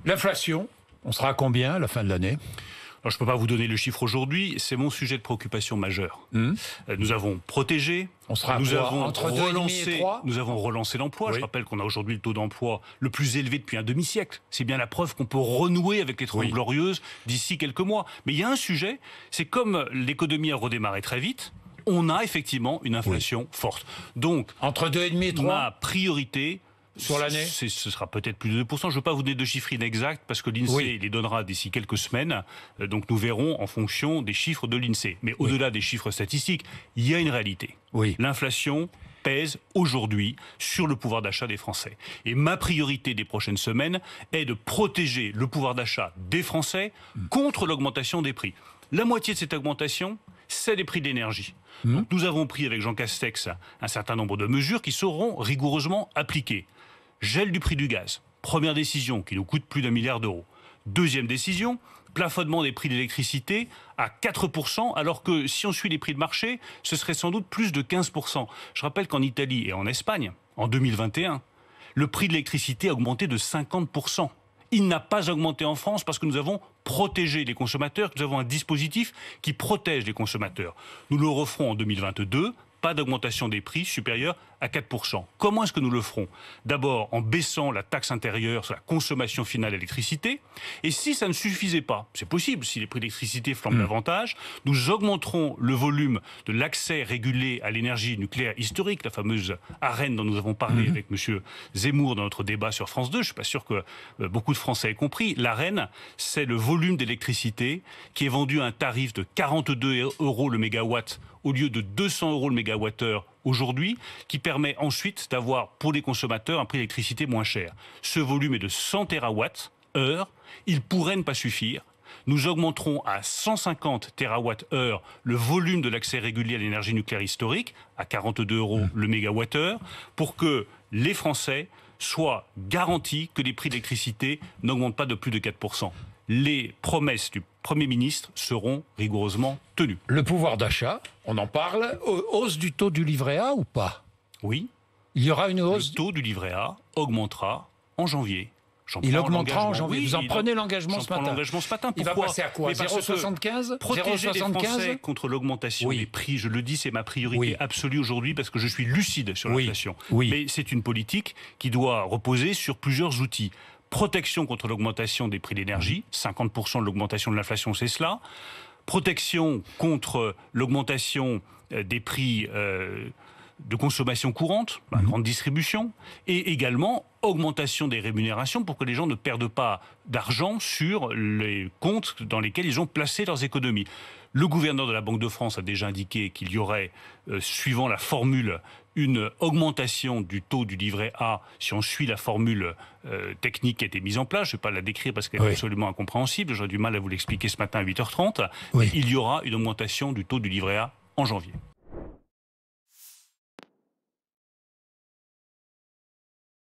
L'inflation, on sera à combien à la fin de l'année ? Alors, je ne peux pas vous donner le chiffre aujourd'hui, c'est mon sujet de préoccupation majeur. Nous avons protégé, nous avons relancé l'emploi. Oui. Je rappelle qu'on a aujourd'hui le taux d'emploi le plus élevé depuis un demi-siècle. C'est bien la preuve qu'on peut renouer avec les 30 glorieuses d'ici quelques mois. Mais il y a un sujet, c'est comme l'économie a redémarré très vite, on a effectivement une inflation forte. Donc, entre 2,5 et 3, ma priorité... Sur l'année, ce sera peut-être plus de 2%. Je ne veux pas vous donner de chiffres inexacts parce que l'INSEE les donnera d'ici quelques semaines. Donc nous verrons en fonction des chiffres de l'INSEE. Mais au-delà des chiffres statistiques, il y a une réalité. L'inflation pèse aujourd'hui sur le pouvoir d'achat des Français. Et ma priorité des prochaines semaines est de protéger le pouvoir d'achat des Français contre l'augmentation des prix. La moitié de cette augmentation, c'est les prix de l'énergie. Donc nous avons pris avec Jean Castex un certain nombre de mesures qui seront rigoureusement appliquées. Gel du prix du gaz. Première décision qui nous coûte plus d'1 milliard d'euros. Deuxième décision, plafonnement des prix de l'électricité à 4%, alors que si on suit les prix de marché, ce serait sans doute plus de 15%. Je rappelle qu'en Italie et en Espagne, en 2021, le prix de l'électricité a augmenté de 50%. Il n'a pas augmenté en France parce que nous avons protégé les consommateurs, que nous avons un dispositif qui protège les consommateurs. Nous le referons en 2022. Pas d'augmentation des prix supérieure à 4%. Comment est-ce que nous le ferons? D'abord en baissant la taxe intérieure sur la consommation finale d'électricité. Et si ça ne suffisait pas, c'est possible, si les prix d'électricité flambent davantage, nous augmenterons le volume de l'accès régulé à l'énergie nucléaire historique, la fameuse ARENH dont nous avons parlé avec M. Zemmour dans notre débat sur France 2. Je ne suis pas sûr que beaucoup de Français aient compris. L'ARENH, c'est le volume d'électricité qui est vendu à un tarif de 42 € le mégawatt au lieu de 200 € le mégawattheure aujourd'hui, qui permet ensuite d'avoir pour les consommateurs un prix d'électricité moins cher. Ce volume est de 100 TWh, il pourrait ne pas suffire. Nous augmenterons à 150 TWh le volume de l'accès régulier à l'énergie nucléaire historique, à 42 € le mégawattheure, pour que les Français soient garantis que les prix d'électricité n'augmentent pas de plus de 4%. Les promesses du Premier ministre seront rigoureusement tenues. Le pouvoir d'achat, on en parle. Hausse du taux du livret A ou pas? Oui. Il y aura une hausse. Le taux du livret A augmentera en janvier. Il augmentera en janvier. Vous en prenez l'engagement ce matin. Pourquoi? Il va passer à quoi? 0,75? Protéger les Français contre l'augmentation des prix, je le dis, c'est ma priorité absolue aujourd'hui parce que je suis lucide sur l'inflation. Mais c'est une politique qui doit reposer sur plusieurs outils. Protection contre l'augmentation des prix d'énergie, 50% de l'augmentation de l'inflation, c'est cela. Protection contre l'augmentation des prix de consommation courante, la grande distribution, et également augmentation des rémunérations pour que les gens ne perdent pas d'argent sur les comptes dans lesquels ils ont placé leurs économies. Le gouverneur de la Banque de France a déjà indiqué qu'il y aurait, suivant la formule, une augmentation du taux du livret A, si on suit la formule technique qui a été mise en place. Je ne vais pas la décrire parce qu'elle est absolument incompréhensible. J'aurais du mal à vous l'expliquer ce matin à 8h30. Il y aura une augmentation du taux du livret A en janvier.